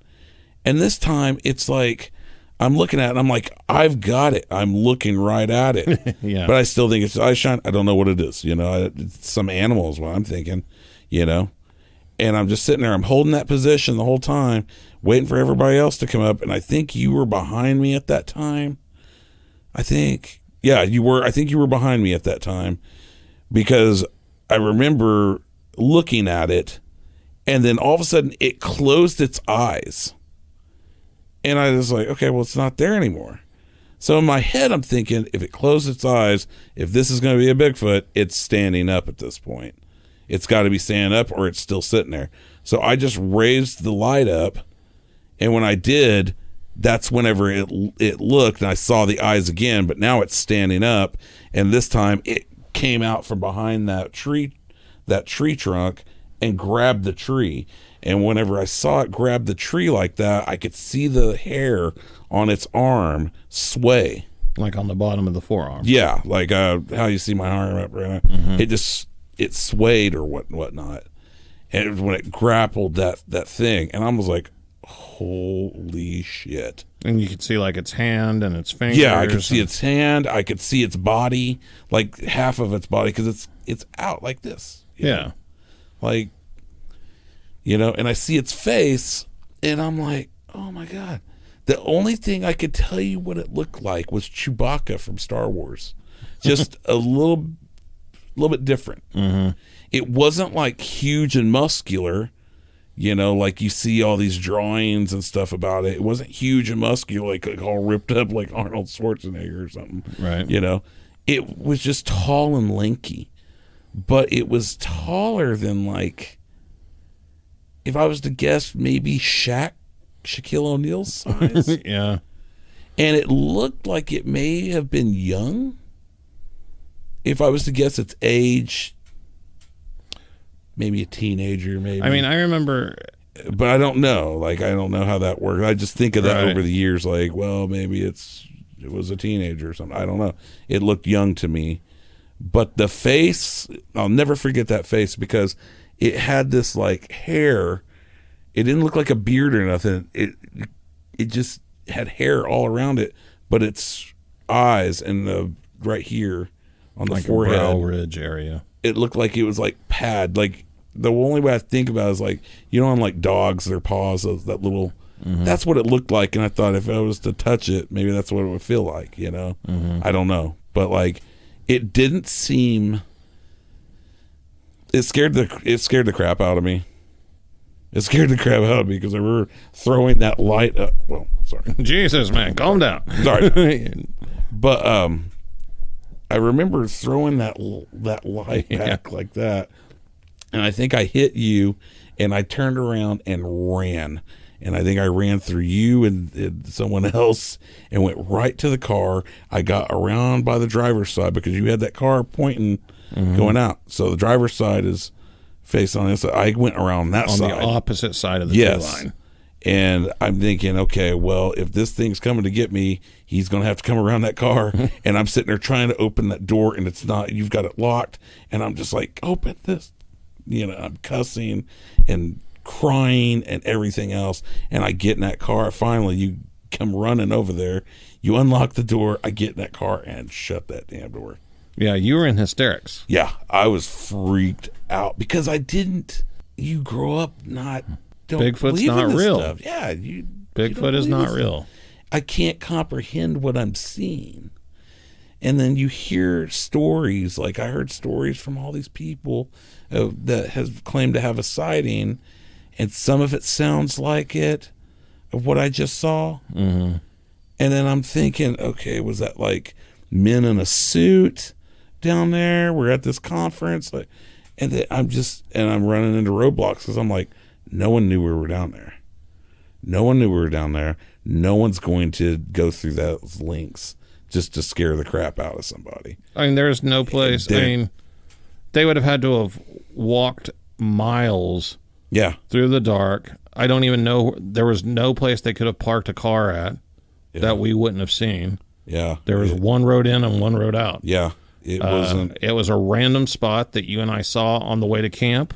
And this time it's like, I'm looking at it and I'm like, I've got it. I'm looking right at it. Yeah. But I still think it's eye shine. I don't know what it is. It's some animal is what I'm thinking, And I'm just sitting there. I'm holding that position the whole time, waiting for everybody else to come up. And I think you were behind me at that time. You were. I think you were behind me at that time, because I remember looking at it, and then all of a sudden it closed its eyes. And I was like, okay, well, it's not there anymore. So in my head, I'm thinking, if it closed its eyes, if this is going to be a Bigfoot, it's standing up at this point. It's got to be standing up, or it's still sitting there. So I just raised the light up, and when I did, that's whenever it looked, and I saw the eyes again, but now it's standing up, and this time it came out from behind that tree trunk and grabbed the tree. And whenever I saw it grab the tree like that, I could see the hair on its arm sway. Like on the bottom of the forearm. Yeah, like how you see my arm up right now. Mm-hmm. It swayed or whatnot. And it was when it grappled that thing. And I was like, holy shit. And you could see like its hand and its fingers. Yeah, I could see its hand. I could see its body, like half of its body, because it's out like this. Yeah. Like, and I see its face, and I'm like, oh my God. The only thing I could tell you what it looked like was Chewbacca from Star Wars. Just a little bit different. Mm-hmm. It wasn't like huge and muscular, like you see all these drawings and stuff about it. It wasn't huge and muscular, like all ripped up like Arnold Schwarzenegger or something. Right. It was just tall and lanky, but it was taller than, like, if I was to guess, maybe Shaquille O'Neal's size. Yeah. And it looked like it may have been young. If I was to guess its age, maybe a teenager, maybe. I mean, I remember... But I don't know. Like, I don't know how that worked. I just think of that Right. over the years, like, well, maybe it was a teenager or something. I don't know. It looked young to me. But the face, I'll never forget that face, because it had this, like, hair. It didn't look like a beard or nothing. It just had hair all around it, but its eyes and right here on the like forehead, a brow ridge area. it looked like it was like pad. Like, the only way I think about it is, like, on like dogs, their paws, that little. Mm-hmm. That's what it looked like, and I thought if I was to touch it, maybe that's what it would feel like. Mm-hmm. I don't know, but like, it didn't seem. It scared the crap out of me. It scared the crap out of me, because I remember throwing that light up. Well, sorry. Jesus, man, calm down. Sorry. But I remember throwing that light back like that, and I think I hit you, and I turned around and ran. And I think I ran through you and someone else and went right to the car. I got around by the driver's side, because you had that car pointing, going out. So the driver's side is facing on this. I went around that side. On the opposite side of the tree line. And I'm thinking, okay, well, if this thing's coming to get me, he's going to have to come around that car. And I'm sitting there trying to open that door, and it's not. You've got it locked. And I'm just like, open this. I'm cussing and crying and everything else. And I get in that car. Finally, you come running over there. You unlock the door. I get in that car and shut that damn door. Yeah, you were in hysterics. Yeah, I was freaked out, because you grow up don't Bigfoot's believe not in this real. stuff. Yeah, Bigfoot is not real. I can't comprehend what I'm seeing. And then you hear stories, like I heard stories from all these people that have claimed to have a sighting, and some of it sounds like it, of what I just saw. Mm-hmm. And then I'm thinking, okay, was that like men in a suit down there? We're at this conference, and then I'm running into roadblocks, because I'm like, no one knew we were down there. No one knew we were down there. No one's going to go through those links just to scare the crap out of somebody. I mean, there's no place. They would have had to have walked miles. Yeah. Through the dark. I don't even know. There was no place they could have parked a car at that we wouldn't have seen. Yeah. There was one road in and one road out. Yeah. It wasn't. It was a random spot that you and I saw on the way to camp.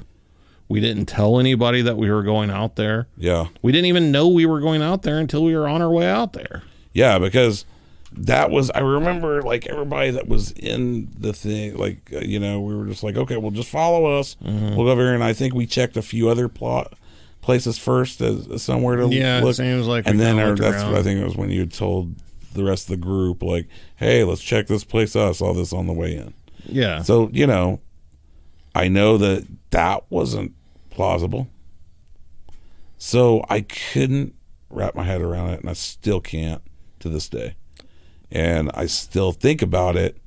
We didn't tell anybody that we were going out there. Yeah. We didn't even know we were going out there until we were on our way out there. Yeah, because that was, I remember, like, everybody that was in the thing, like, we were just like, okay, well, just follow us. We'll go over here. And I think we checked a few other places first as somewhere to look. It seems like and then that's what I think it was when you had told the rest of the group, like, hey, let's check this place out. I saw this on the way in. Yeah. So, I know that wasn't plausible. So I couldn't wrap my head around it, and I still can't to this day. And I still think about it,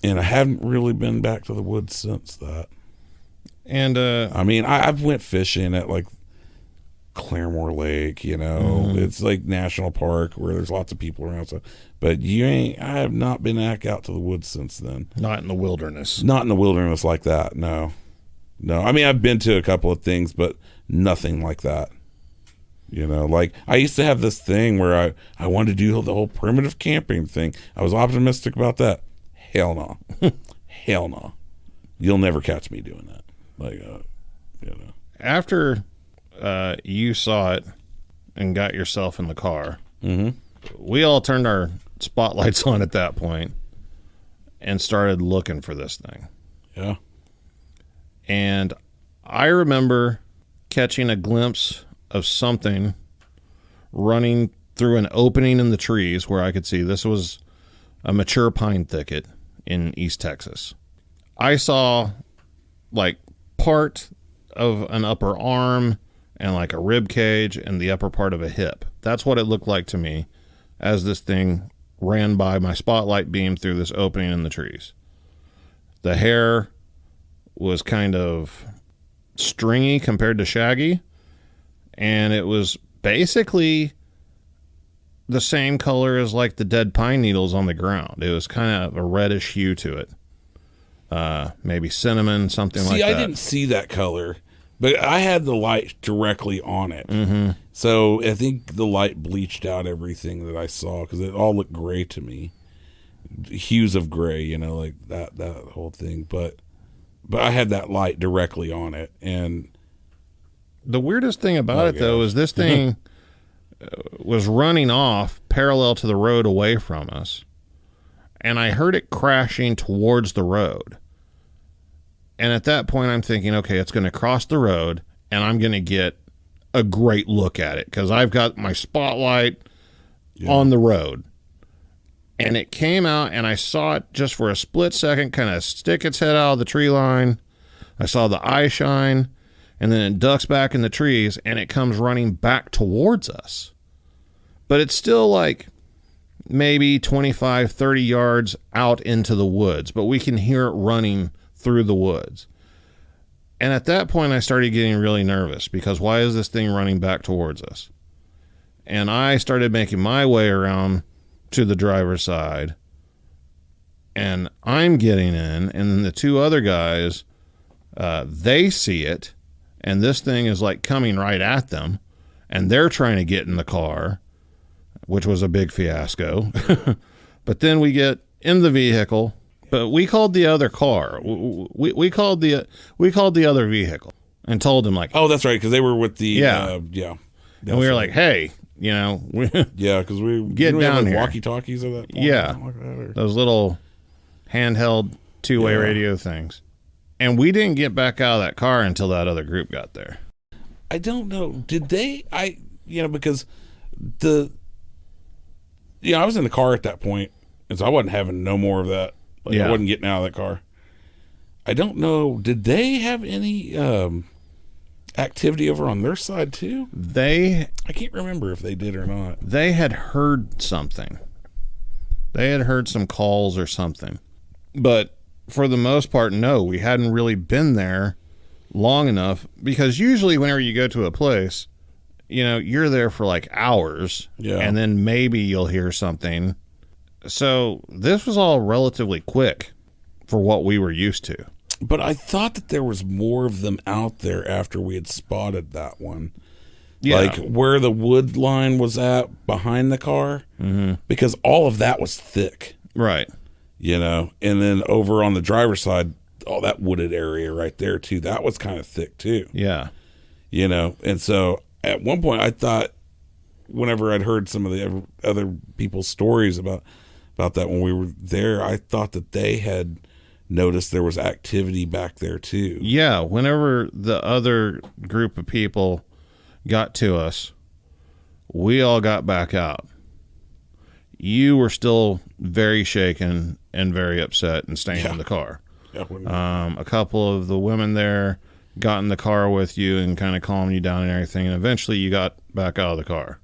and I haven't really been back to the woods since that. And I mean, I've went fishing at like Claremore Lake, it's like national park where there's lots of people around. So, but I have not been back out to the woods since then. Not in the wilderness. Not in the wilderness like that. No. I mean, I've been to a couple of things, but nothing like that. Like I used to have this thing where I wanted to do the whole primitive camping thing. I was optimistic about that. Hell no. Hell no. You'll never catch me doing that. Like, After you saw it and got yourself in the car, we all turned our spotlights on at that point and started looking for this thing. Yeah. And I remember catching a glimpse of something running through an opening in the trees where I could see this was a mature pine thicket in East Texas. I saw like part of an upper arm and like a rib cage and the upper part of a hip. That's what it looked like to me as this thing ran by my spotlight beam through this opening in the trees. The hair was kind of stringy compared to shaggy, and it was basically the same color as like the dead pine needles on the ground. It was kind of a reddish hue to it. Maybe cinnamon, something like that. See, I didn't see that color, but I had the light directly on it. So I think the light bleached out everything that I saw because it all looked gray to me. Hues of gray, like that whole thing. But I had that light directly on it. And the weirdest thing about it, though, is this thing was running off parallel to the road away from us. And I heard it crashing towards the road. And at that point, I'm thinking, okay, it's going to cross the road, and I'm going to get a great look at it because I've got my spotlight on the road. And it came out, and I saw it just for a split second kind of stick its head out of the tree line. I saw the eye shine, and then it ducks back in the trees, and it comes running back towards us. But it's still like maybe 25, 30 yards out into the woods, but we can hear it running through the woods. And at that point, I started getting really nervous because why is this thing running back towards us? And I started making my way around to the driver's side, and I'm getting in, and then the two other guys, they see it, and this thing is like coming right at them, and they're trying to get in the car, which was a big fiasco. But then we get in the vehicle, but we called the other car. We called the other vehicle and told them like, oh, that's right, because they were with the and we were like, hey, because we get down here. Walkie-talkies at that point. Yeah, those little handheld two-way radio things. And we didn't get back out of that car until that other group got there. I don't know. Did they? Because I was in the car at that point, and so I wasn't having no more of that. I wasn't getting out of that car. I don't know. Did they have any activity over on their side too? I can't remember if they did or not. They had heard something. They had heard some calls or something. But for the most part, no, we hadn't really been there long enough, because usually whenever you go to a place, you're there for like hours, and then maybe you'll hear something. So this was all relatively quick for what we were used to. But I thought that there was more of them out there after we had spotted that one. Yeah. Like where the wood line was at behind the car, because all of that was thick. Right. And then over on the driver's side, all that wooded area right there too. That was kind of thick too. Yeah. And so at one point I thought, whenever I'd heard some of the other people's stories about that when we were there, I thought that they had noticed there was activity back there too. Yeah, whenever the other group of people got to us, we all got back out. You were still very shaken and very upset and staying in the car. Yeah, a couple of the women there got in the car with you and kind of calmed you down and everything, and eventually you got back out of the car.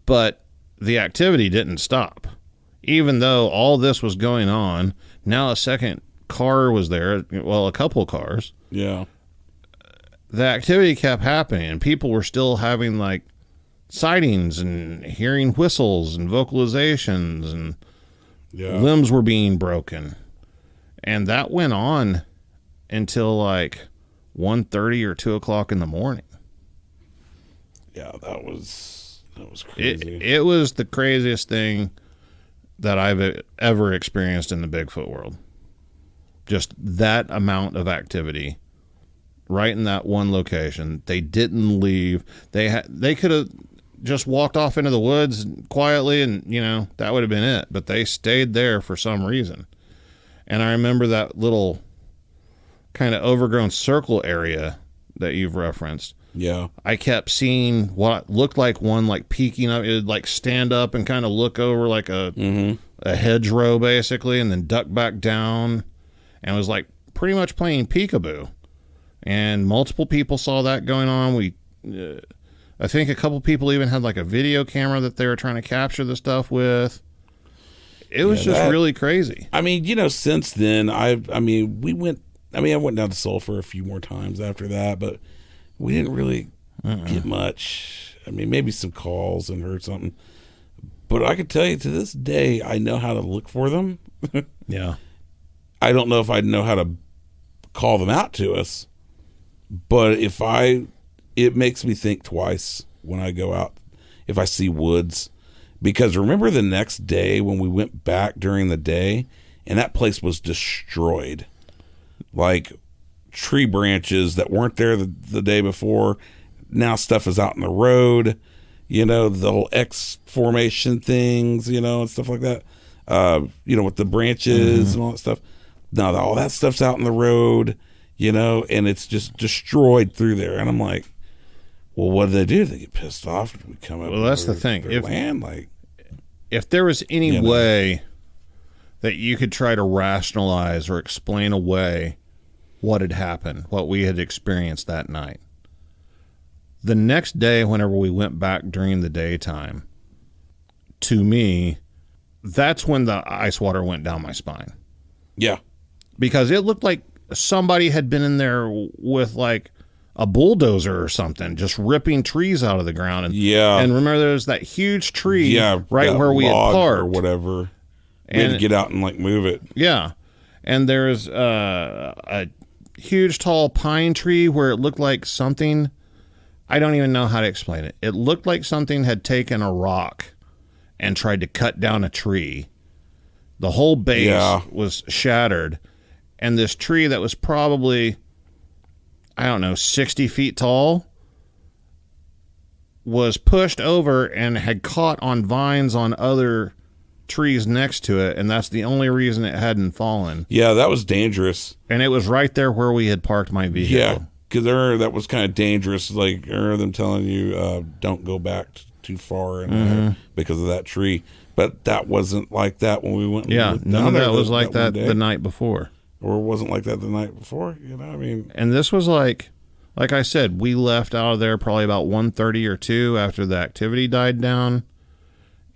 But the activity didn't stop. Even though all this was going on, now a second car was there, well, a couple cars. Yeah. The activity kept happening, and people were still having, like, sightings and hearing whistles and vocalizations, and limbs were being broken. And that went on until, like, 1:30 or 2 o'clock in the morning. Yeah, that was crazy. It was the craziest thing that I've ever experienced in the Bigfoot world. Just that amount of activity right in that one location. They didn't leave. They could have just walked off into the woods quietly and, that would have been it. But they stayed there for some reason. And I remember that little kind of overgrown circle area that you've referenced. Yeah. I kept seeing what looked like one, like, peeking up. It would, like, stand up and kind of look over like a hedgerow, basically, and then duck back down. And it was, like, pretty much playing peekaboo. And multiple people saw that going on. I think a couple people even had, like, a video camera that they were trying to capture the stuff with. It was just really crazy. I mean, since then, I went down to Sulphur a few more times after that, but we didn't really get much. I mean, maybe some calls and heard something. But I can tell you, to this day, I know how to look for them. Yeah. I don't know if I know how to call them out to us, but it makes me think twice when I go out, if I see woods. Because remember the next day when we went back during the day, and that place was destroyed. Like, tree branches that weren't there the day before, now stuff is out in the road, the whole X formation things, and stuff like that, with the branches and all that stuff. Now all that stuff's out in the road, and it's just destroyed through there. And I'm like, well, what do they do? They get pissed off if we come up. Well, that's the thing. If there was any way that you could try to rationalize or explain away what had happened, what we had experienced that night, the next day, whenever we went back during the daytime, to me, that's when the ice water went down my spine. Yeah. Because it looked like somebody had been in there with, like, a bulldozer or something, just ripping trees out of the ground. And remember, there's that huge tree right where we had parked. Or whatever. We had to get out and, like, move it. Yeah. And there's a huge, tall pine tree where it looked like something, I don't even know how to explain it. It looked like something had taken a rock and tried to cut down a tree. The whole base was shattered. And this tree that was probably, 60 feet tall, was pushed over and had caught on vines on other trees next to it, and that's the only reason it hadn't fallen. Yeah, that was dangerous. And it was right there where we had parked my vehicle. Yeah, because that was kind of dangerous. Like, I remember them telling you, don't go back too far in there because of that tree. But that wasn't like that when we went. Yeah, none of that was like that the night before. Or it wasn't like that the night before, And this was like I said, we left out of there probably about 1:30 or 2 after the activity died down.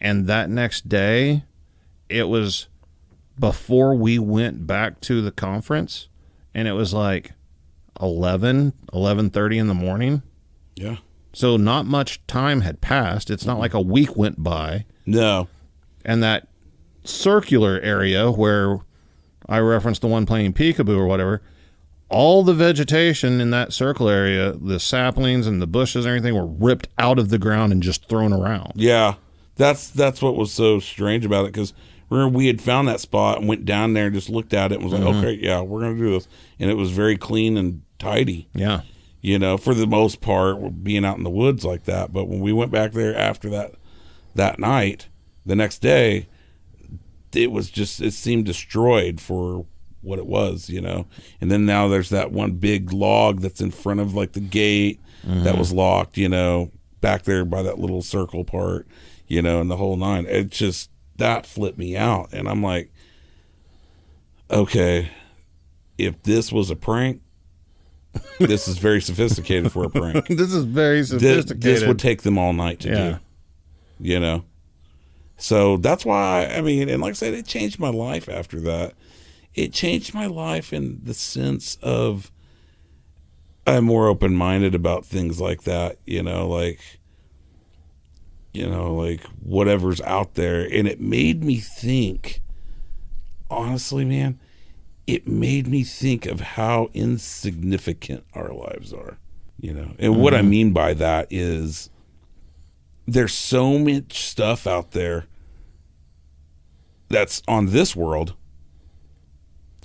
And that next day, it was before we went back to the conference, and it was like 11:30 in the morning. Yeah. So not much time had passed. It's not like a week went by. No. And that circular area where I referenced the one playing peekaboo or whatever, all the vegetation in that circle area, the saplings and the bushes and everything, were ripped out of the ground and just thrown around. Yeah. That's what was so strange about it, because remember we had found that spot and went down there and just looked at it and was like, okay, yeah, we're going to do this. And it was very clean and tidy. Yeah. You know, for the most part, being out in the woods like that. But when we went back there after that night, the next day, it seemed destroyed for what it was, you know. And then now there's that one big log that's in front of like the gate that was locked, you know, back there by that little circle part, you know, and the whole nine. It just, that flipped me out. And I'm like, okay, if this was a prank, this is very sophisticated for a prank. This is very sophisticated. This would take them all night to do, you know. So that's why, I mean, and like I said, it changed my life after that. It changed my life in the sense of I'm more open-minded about things like that, you know, like whatever's out there. And it made me think, honestly, man, it made me think of how insignificant our lives are, you know. And what I mean by that is there's so much stuff out there that's on this world.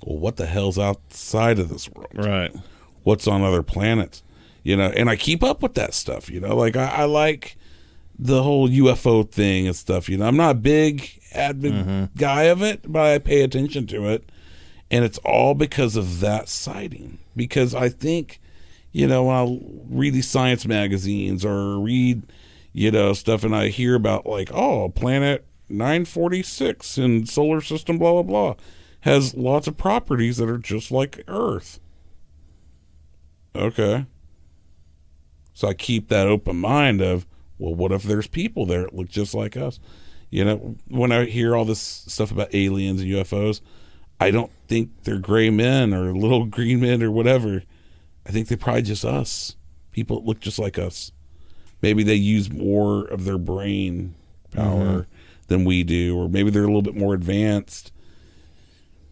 Well, what the hell's outside of this world? Right. What's on other planets? You know, and I keep up with that stuff, you know. Like, I like the whole UFO thing and stuff, you know. I'm not a big avid guy of it, but I pay attention to it. And it's all because of that sighting. Because I think, you know, when I read these science magazines or read, you know, stuff, and I hear about, like, oh, planet 946 in solar system, blah, blah, blah, has lots of properties that are just like Earth. Okay. So I keep that open mind of, well, what if there's people there that look just like us? You know, when I hear all this stuff about aliens and UFOs, I don't think they're gray men or little green men or whatever. I think they're probably just us. People that look just like us. Maybe they use more of their brain power than we do, or maybe they're a little bit more advanced,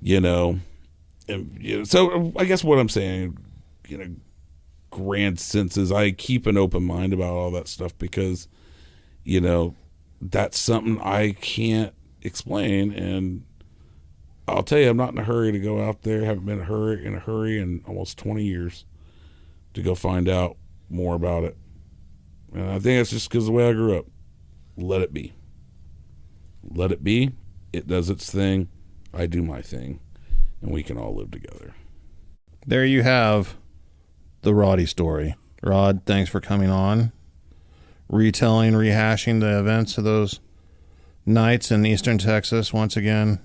you know. And, you know, so I guess what I'm saying, you know, grand sense is I keep an open mind about all that stuff because, you know, that's something I can't explain. And I'll tell you, I'm not in a hurry to go out there. Haven't been in a hurry in almost 20 years to go find out more about it. And I think that's just because of the way I grew up. Let it be. Let it be. It does its thing. I do my thing. And we can all live together. There you have the Roddy story. Rod, thanks for coming on. Rehashing the events of those nights in eastern Texas once again.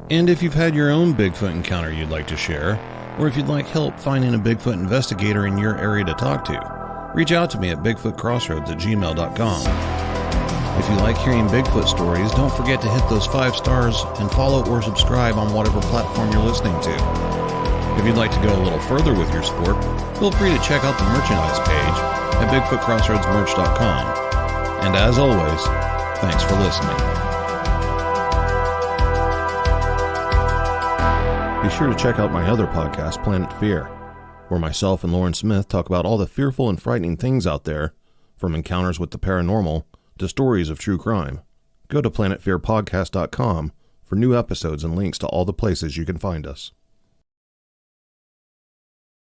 And if you've had your own Bigfoot encounter you'd like to share, or if you'd like help finding a Bigfoot investigator in your area to talk to, reach out to me at bigfootcrossroads@gmail.com. If you like hearing Bigfoot stories, don't forget to hit those 5 stars and follow or subscribe on whatever platform you're listening to. If you'd like to go a little further with your sport, feel free to check out the merchandise page at bigfootcrossroadsmerch.com. And as always, thanks for listening. Be sure to check out my other podcast, Planet Fear, where myself and Lauren Smith talk about all the fearful and frightening things out there, from encounters with the paranormal to stories of true crime. Go to planetfearpodcast.com for new episodes and links to all the places you can find us.